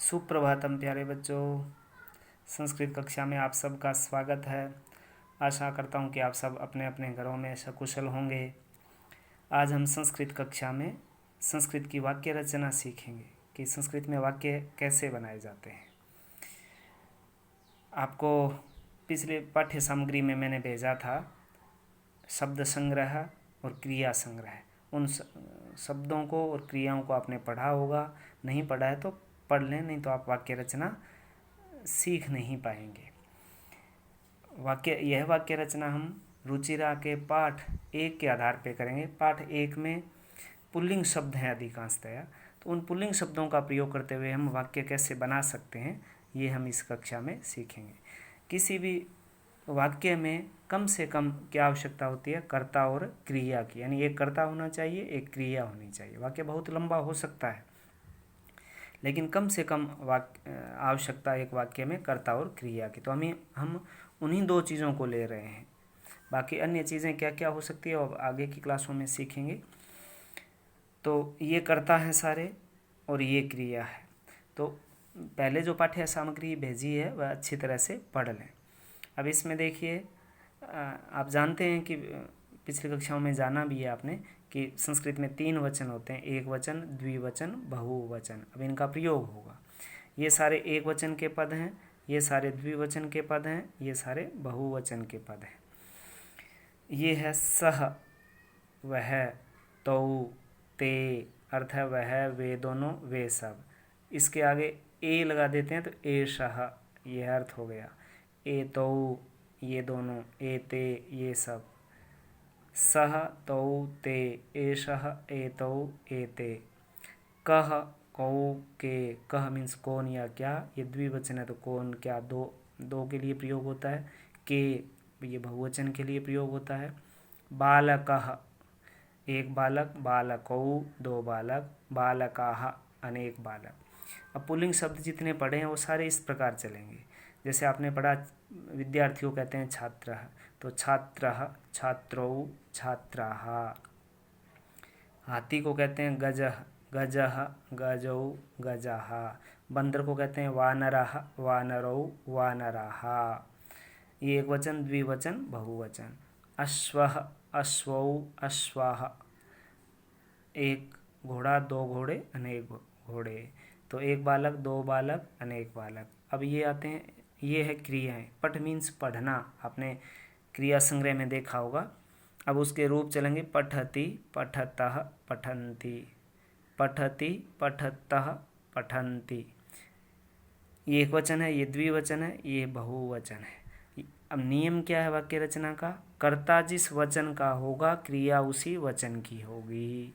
सुप्रभातम प्यारे बच्चों। संस्कृत कक्षा में आप सबका स्वागत है। आशा करता हूँ कि आप सब अपने अपने घरों में सकुशल होंगे। आज हम संस्कृत कक्षा में संस्कृत की वाक्य रचना सीखेंगे कि संस्कृत में वाक्य कैसे बनाए जाते हैं। आपको पिछले पाठ्य सामग्री में मैंने भेजा था शब्द संग्रह और क्रिया संग्रह। उन शब्दों को और क्रियाओं को आपने पढ़ा होगा, नहीं पढ़ा है तो पढ़ लें, नहीं तो आप वाक्य रचना सीख नहीं पाएंगे। यह वाक्य रचना हम रुचिरा के पाठ 1 के आधार पर करेंगे। पाठ 1 में पुल्लिंग शब्द हैं अधिकांशतया, तो उन पुल्लिंग शब्दों का प्रयोग करते हुए हम वाक्य कैसे बना सकते हैं ये हम इस कक्षा में सीखेंगे। किसी भी वाक्य में कम से कम क्या आवश्यकता होती है? कर्ता और क्रिया की, यानी एक कर्ता होना चाहिए, एक क्रिया होनी चाहिए। वाक्य बहुत लंबा हो सकता है लेकिन कम से कम आवश्यकता एक वाक्य में कर्ता और क्रिया की। तो हम उन्हीं 2 चीज़ों को ले रहे हैं। बाकी अन्य चीज़ें क्या क्या हो सकती है और आगे की क्लासों में सीखेंगे। तो ये कर्ता है सारे और ये क्रिया है। तो पहले जो पाठ्य सामग्री भेजी है वह अच्छी तरह से पढ़ लें। अब इसमें देखिए, आप जानते हैं कि पिछली कक्षाओं में जाना भी है आपने कि संस्कृत में 3 वचन होते हैं, एक वचन, द्विवचन, बहुवचन। अब इनका प्रयोग होगा। ये सारे एक वचन के पद हैं, ये सारे द्विवचन के पद हैं, ये सारे बहुवचन के पद हैं। ये है सह, वह, तौ, ते, अर्थ है वह, वे दोनों, वे सब। इसके आगे ए लगा देते हैं तो एषः, ये अर्थ हो गया। एतौ, ये दोनों, एते, ये सब। सह, तौ, ते, एषः, एतौ, एते। कह, कौ, के, कह मीन्स कौन या क्या, ये द्विवचन है तो कौन क्या दो के लिए प्रयोग होता है। के, ये बहुवचन के लिए प्रयोग होता है। बालकः, एक बालक, बालकौ, 2 बालक, बालकाः, अनेक बालक। अब पुल्लिंग शब्द जितने पढ़े हैं वो सारे इस प्रकार चलेंगे। जैसे आपने पढ़ा विद्यार्थियों कहते हैं छात्रः, तो छात्रः, छात्रौ, छात्राः। हाथी को कहते हैं गजः, गजः, गजौ, गजाः। बंदर को कहते हैं वानरः, वानरौ, वानराः। ये एक वचन, द्विवचन, बहुवचन। अश्वः, अश्वौ, अश्वाः। एक घोड़ा, 2 घोड़े, अनेक घोड़े। तो एक बालक, 2 बालक, अनेक बालक। अब ये आते हैं, ये है क्रियाएं। पठ मीन्स पढ़ना, आपने क्रिया संग्रह में देखा होगा। अब उसके रूप चलेंगे पठति, पठतः, पठन्ति, पठति, पठतः, पठन्ति। ये एक वचन है, ये द्विवचन है, ये बहुवचन है। अब नियम क्या है वाक्य रचना का? कर्ता जिस वचन का होगा क्रिया उसी वचन की होगी।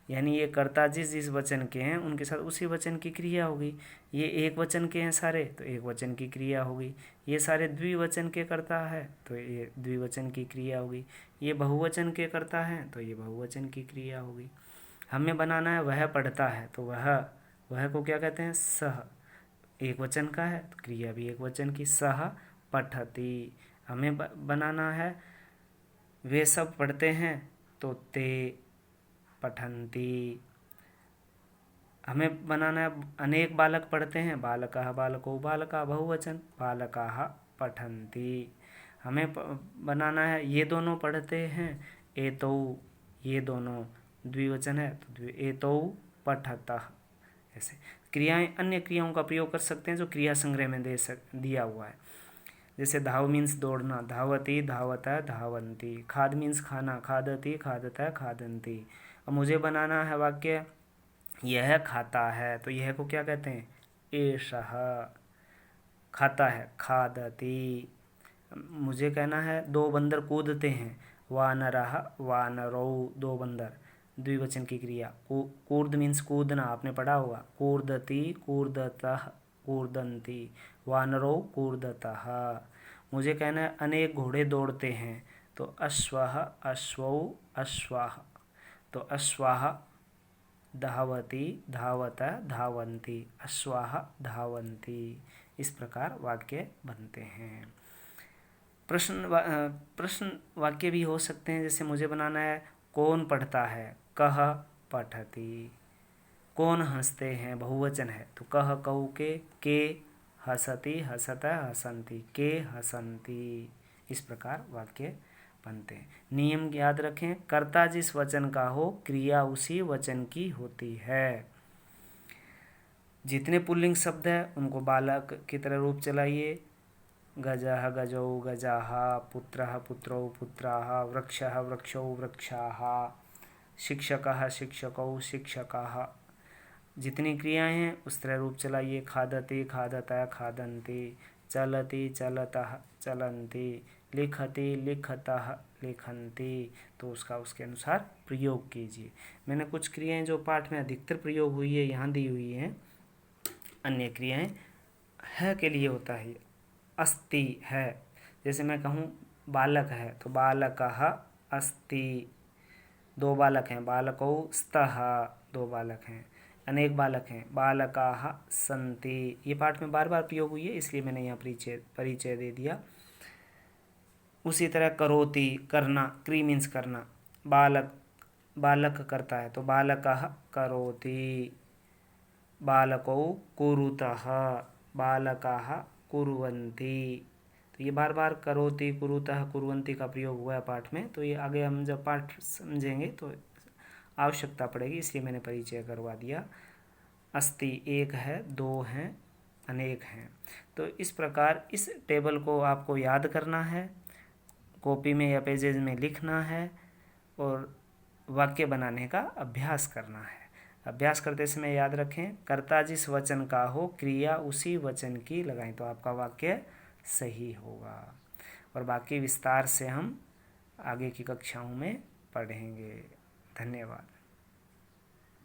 यानी ये कर्ता जिस वचन के हैं उनके साथ उसी वचन की क्रिया होगी। ये एक वचन के हैं सारे तो एक वचन की क्रिया होगी। ये सारे द्विवचन के कर्ता है तो ये द्विवचन की क्रिया होगी। ये बहुवचन के कर्ता हैं तो ये बहुवचन की क्रिया होगी। हमें बनाना है वह पढ़ता है, तो वह को क्या कहते हैं? सह। एक वचन का है तो क्रिया भी एक वचन की, सह पठति। हमें बनाना है वे सब पढ़ते हैं तो ते पठन्ति। हमें बनाना है अनेक बालक पढ़ते हैं, बालकः, बालकौ, बालका, बहुवचन, बालकाः पठन्ति। हमें बनाना है ये दोनों पढ़ते हैं, एतौ, ये दोनों, द्विवचन है तो एतौ पठतः। ऐसे क्रियाएं, अन्य क्रियाओं का प्रयोग कर सकते हैं जो क्रिया संग्रह में दिया हुआ है। जैसे धाव मीन्स दौड़ना, धावति, धावतः, धावन्ति। खाद मीन्स खाना, खादति, खादतः, खादन्ति। अब मुझे बनाना है वाक्य यह खाता है, तो यह को क्या कहते हैं? एषः। खाता है, खादति। मुझे कहना है 2 बंदर कूदते हैं, वानरः, वानरौ, 2 बंदर, द्विवचन की क्रिया। कूर्द मीन्स कूदना, आपने पढ़ा होगा, कूर्दति, कूर्दतः, कूर्दन्ति, वानरौ, कूर्दतः। मुझे कहना है अनेक घोड़े दौड़ते हैं, तो अश्वः, अश्वौ, अश्वाः। तो अश्वाः धावति, धावतः, धावन्ति, अश्वाः धावन्ति। इस प्रकार वाक्य बनते हैं। प्रश्न वाक्य भी हो सकते हैं। जैसे मुझे बनाना है कौन पढ़ता है, कः पठति। कौन हंसते हैं, बहुवचन है तो कह कऊ के हसती हसता हसंती, के हसंती। इस प्रकार वाक्य बनते हैं। नियम याद रखें, कर्ता जिस वचन का हो क्रिया उसी वचन की होती है। जितने पुल्लिंग शब्द है उनको बालक की तरह रूप चलाइए। गजः गजौ गजाः, पुत्रः पुत्रौ पुत्राः, वृक्षः वृक्षौ वृक्षाः, शिक्षकः शिक्षकौ शिक्षकाः। जितनी क्रियाएं हैं उस तरह रूप चलाइए। खादति खादतः खादन्ति, चलति चलतः चलन्ति, लिखति लिखतः लिखन्ति। तो उसका उसके अनुसार प्रयोग कीजिए। मैंने कुछ क्रियाएं जो पाठ में अधिकतर प्रयोग हुई है यहाँ दी हुई हैं। अन्य क्रियाएं है के लिए होता है, अस्ति है। जैसे मैं कहूँ बालक है तो बालकः अस्ति, दो बालक हैं, बालकौ स्तः, दो बालक हैं। अनेक बालक हैं, बालकाः सन्ति। ये पाठ में बार बार प्रयोग हुई है इसलिए मैंने यहाँ परिचय दे दिया। उसी तरह करोति करना, क्री मीन्स करना, बालक करता है तो बालकः करोति, बालकौ कुरुतः, बालकाः कुर्वन्ति। तो ये बार बार करोति कुरुतः कुर्वन्ति का प्रयोग हुआ है पाठ में। तो ये आगे हम जब पाठ समझेंगे तो आवश्यकता पड़ेगी, इसलिए मैंने परिचय करवा दिया। अस्ति एक है, दो हैं, अनेक हैं। तो इस प्रकार इस टेबल को आपको याद करना है, कॉपी में या पेजेज में लिखना है और वाक्य बनाने का अभ्यास करना है। अभ्यास करते समय याद रखें, कर्ता जिस वचन का हो क्रिया उसी वचन की लगाएं तो आपका वाक्य सही होगा। और बाकी विस्तार से हम आगे की कक्षाओं में पढ़ेंगे। धन्यवाद।